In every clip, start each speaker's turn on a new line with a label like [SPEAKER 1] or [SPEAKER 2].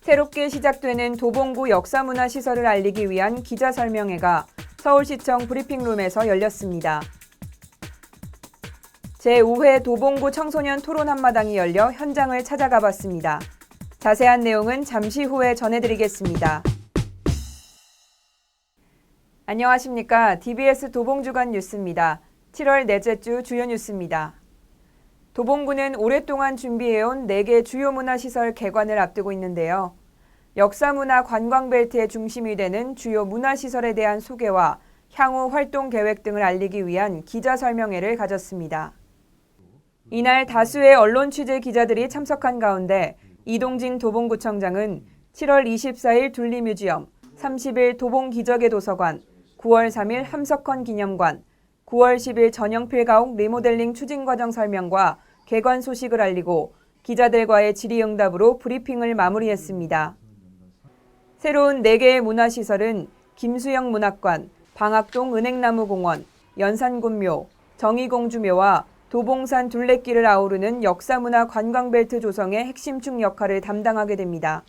[SPEAKER 1] 새롭게 시작되는 도봉구 역사문화시설을 알리기 위한 기자설명회가 서울시청 브리핑룸에서 열렸습니다. 제5회 도봉구 청소년 토론 한마당이 열려 현장을 찾아가 봤습니다. 자세한 내용은 잠시 후에 전해드리겠습니다. 안녕하십니까. DBS 도봉주간 뉴스입니다. 7월 넷째 주 주요 뉴스입니다. 도봉구는 오랫동안 준비해온 4개 주요 문화시설 개관을 앞두고 있는데요. 역사문화 관광벨트의 중심이 되는 주요 문화시설에 대한 소개와 향후 활동 계획 등을 알리기 위한 기자설명회를 가졌습니다. 이날 다수의 언론 취재 기자들이 참석한 가운데 이동진 도봉구청장은 7월 24일 둘리뮤지엄, 30일 도봉기적의 도서관, 9월 3일 함석헌 기념관, 9월 10일 전영필 가옥 리모델링 추진 과정 설명과 개관 소식을 알리고 기자들과의 질의응답으로 브리핑을 마무리했습니다. 새로운 4개의 문화시설은 김수영 문학관, 방학동 은행나무공원, 연산군묘, 정의공주묘와 도봉산 둘레길을 아우르는 역사문화 관광벨트 조성의 핵심축 역할을 담당하게 됩니다.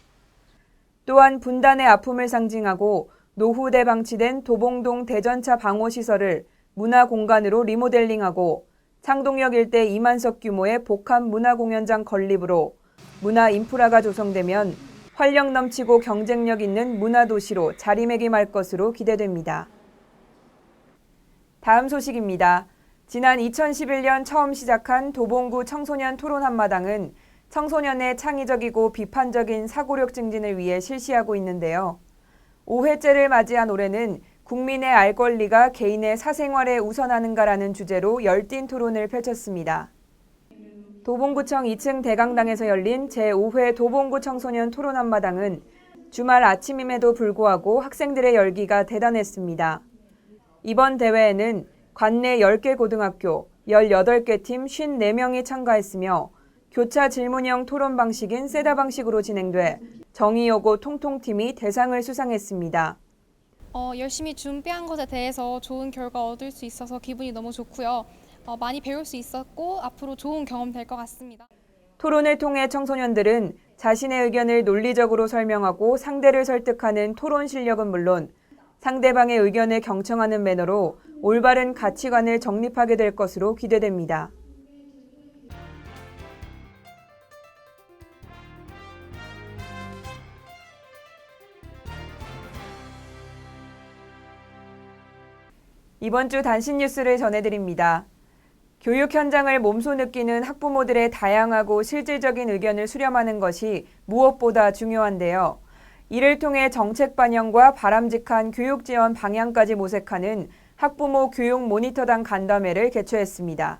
[SPEAKER 1] 또한 분단의 아픔을 상징하고 노후대 방치된 도봉동 대전차 방호시설을 문화공간으로 리모델링하고 창동역 일대 2만석 규모의 복합 문화공연장 건립으로 문화 인프라가 조성되면 활력 넘치고 경쟁력 있는 문화도시로 자리매김할 것으로 기대됩니다. 다음 소식입니다. 지난 2011년 처음 시작한 도봉구 청소년 토론 한마당은 청소년의 창의적이고 비판적인 사고력 증진을 위해 실시하고 있는데요. 5회째를 맞이한 올해는 국민의 알 권리가 개인의 사생활에 우선하는가라는 주제로 열띤 토론을 펼쳤습니다. 도봉구청 2층 대강당에서 열린 제5회 도봉구 청소년 토론 한마당은 주말 아침임에도 불구하고 학생들의 열기가 대단했습니다. 이번 대회에는 관내 10개 고등학교, 18개 팀 54명이 참가했으며 교차 질문형 토론 방식인 세다 방식으로 진행돼 정의여고 통통팀이 대상을 수상했습니다.
[SPEAKER 2] 열심히 준비한 것에 대해서 좋은 결과 얻을 수 있어서 기분이 너무 좋고요. 많이 배울 수 있었고 앞으로 좋은 경험 될 것 같습니다.
[SPEAKER 1] 토론을 통해 청소년들은 자신의 의견을 논리적으로 설명하고 상대를 설득하는 토론 실력은 물론 상대방의 의견을 경청하는 매너로 올바른 가치관을 정립하게 될 것으로 기대됩니다. 이번 주 단신 뉴스를 전해드립니다. 교육 현장을 몸소 느끼는 학부모들의 다양하고 실질적인 의견을 수렴하는 것이 무엇보다 중요한데요. 이를 통해 정책 반영과 바람직한 교육 지원 방향까지 모색하는 학부모 교육 모니터단 간담회를 개최했습니다.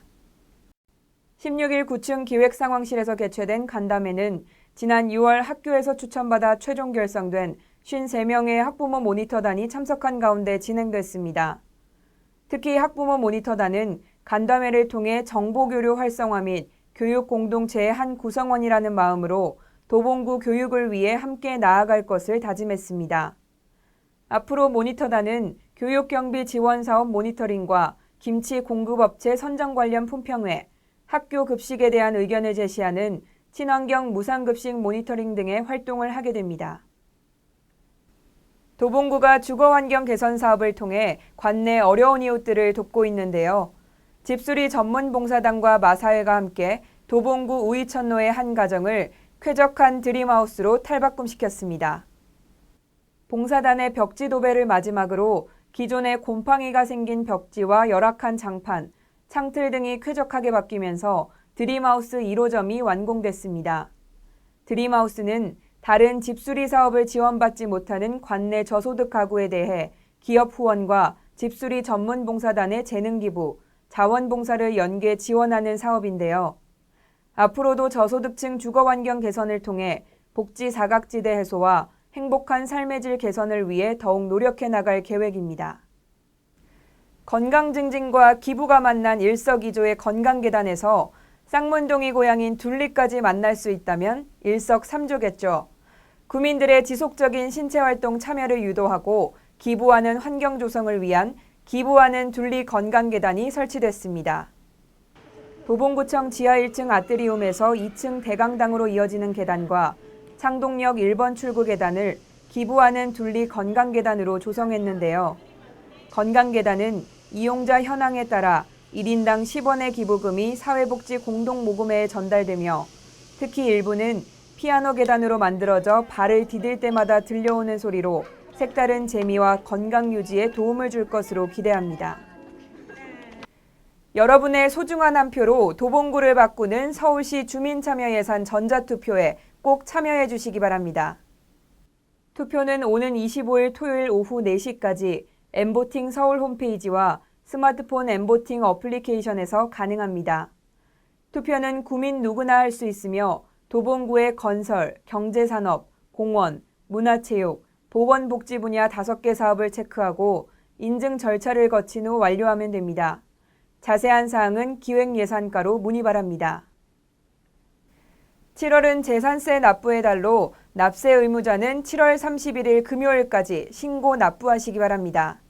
[SPEAKER 1] 16일 구층 기획상황실에서 개최된 간담회는 지난 6월 학교에서 추천받아 최종 결성된 53명의 학부모 모니터단이 참석한 가운데 진행됐습니다. 특히 학부모 모니터단은 간담회를 통해 정보교류 활성화 및 교육 공동체의 한 구성원이라는 마음으로 도봉구 교육을 위해 함께 나아갈 것을 다짐했습니다. 앞으로 모니터단은 교육경비 지원사업 모니터링과 김치 공급업체 선정 관련 품평회, 학교 급식에 대한 의견을 제시하는 친환경 무상급식 모니터링 등의 활동을 하게 됩니다. 도봉구가 주거환경 개선 사업을 통해 관내 어려운 이웃들을 돕고 있는데요. 집수리 전문봉사단과 마사회가 함께 도봉구 우이천로의 한 가정을 쾌적한 드림하우스로 탈바꿈시켰습니다. 봉사단의 벽지 도배를 마지막으로 기존에 곰팡이가 생긴 벽지와 열악한 장판, 창틀 등이 쾌적하게 바뀌면서 드림하우스 1호점이 완공됐습니다. 드림하우스는 다른 집수리 사업을 지원받지 못하는 관내 저소득 가구에 대해 기업 후원과 집수리 전문 봉사단의 재능 기부, 자원봉사를 연계 지원하는 사업인데요. 앞으로도 저소득층 주거환경 개선을 통해 복지 사각지대 해소와 행복한 삶의 질 개선을 위해 더욱 노력해 나갈 계획입니다. 건강 증진과 기부가 만난 일석이조의 건강계단에서 쌍문동이 고향인 둘리까지 만날 수 있다면 일석삼조겠죠. 구민들의 지속적인 신체활동 참여를 유도하고 기부하는 환경 조성을 위한 기부하는 둘리 건강계단이 설치됐습니다. 도봉구청 지하 1층 아트리움에서 2층 대강당으로 이어지는 계단과 상동역 1번 출구 계단을 기부하는 둘리 건강계단으로 조성했는데요. 건강계단은 이용자 현황에 따라 1인당 10원의 기부금이 사회복지 공동모금회에 전달되며 특히 일부는 피아노 계단으로 만들어져 발을 디딜 때마다 들려오는 소리로 색다른 재미와 건강 유지에 도움을 줄 것으로 기대합니다. 여러분의 소중한 한 표로 도봉구를 바꾸는 서울시 주민참여예산 전자투표에 꼭 참여해 주시기 바랍니다. 투표는 오는 25일 토요일 오후 4시까지 엠보팅 서울 홈페이지와 스마트폰 엠보팅 어플리케이션에서 가능합니다. 투표는 구민 누구나 할 수 있으며 도봉구의 건설, 경제산업, 공원, 문화체육, 보건복지 분야 5개 사업을 체크하고 인증 절차를 거친 후 완료하면 됩니다. 자세한 사항은 기획예산과로 문의 바랍니다. 7월은 재산세 납부의 달로 납세 의무자는 7월 31일 금요일까지 신고 납부하시기 바랍니다.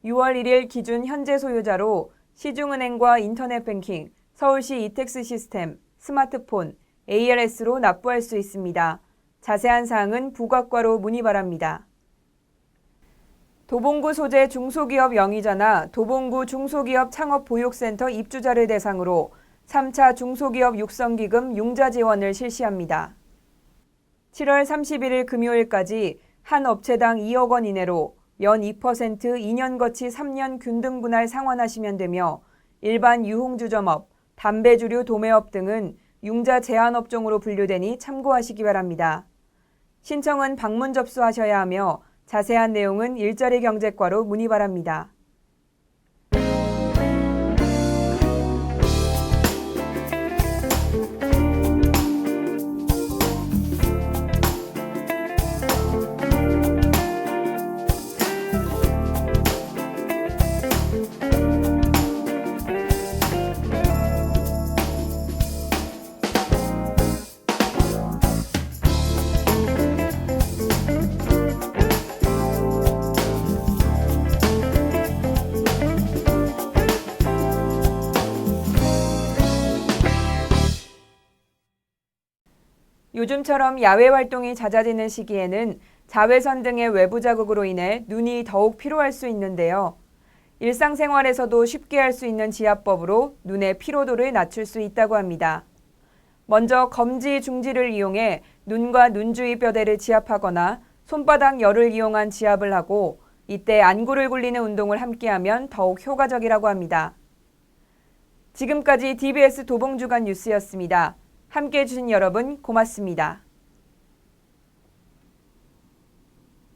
[SPEAKER 1] 6월 1일 기준 현재 소유자로 시중은행과 인터넷뱅킹, 서울시 이택스 시스템, 스마트폰, ARS로 납부할 수 있습니다. 자세한 사항은 부각과로 문의 바랍니다. 도봉구 소재 중소기업 영위자나 도봉구 중소기업 창업보육센터 입주자를 대상으로 3차 중소기업 육성기금 융자 지원을 실시합니다. 7월 31일 금요일까지 한 업체당 2억 원 이내로 연 2% 2년 거치 3년 균등 분할 상환하시면 되며 일반 유흥주점업, 담배주류 도매업 등은 융자 제한 업종으로 분류되니 참고하시기 바랍니다. 신청은 방문 접수하셔야 하며 자세한 내용은 일자리 경제과로 문의 바랍니다. 요즘처럼 야외 활동이 잦아지는 시기에는 자외선 등의 외부 자극으로 인해 눈이 더욱 피로할 수 있는데요. 일상생활에서도 쉽게 할 수 있는 지압법으로 눈의 피로도를 낮출 수 있다고 합니다. 먼저 검지 중지를 이용해 눈과 눈 주위 뼈대를 지압하거나 손바닥 열을 이용한 지압을 하고 이때 안구를 굴리는 운동을 함께하면 더욱 효과적이라고 합니다. 지금까지 DBS 도봉주간 뉴스였습니다. 함께해 주신 여러분 고맙습니다.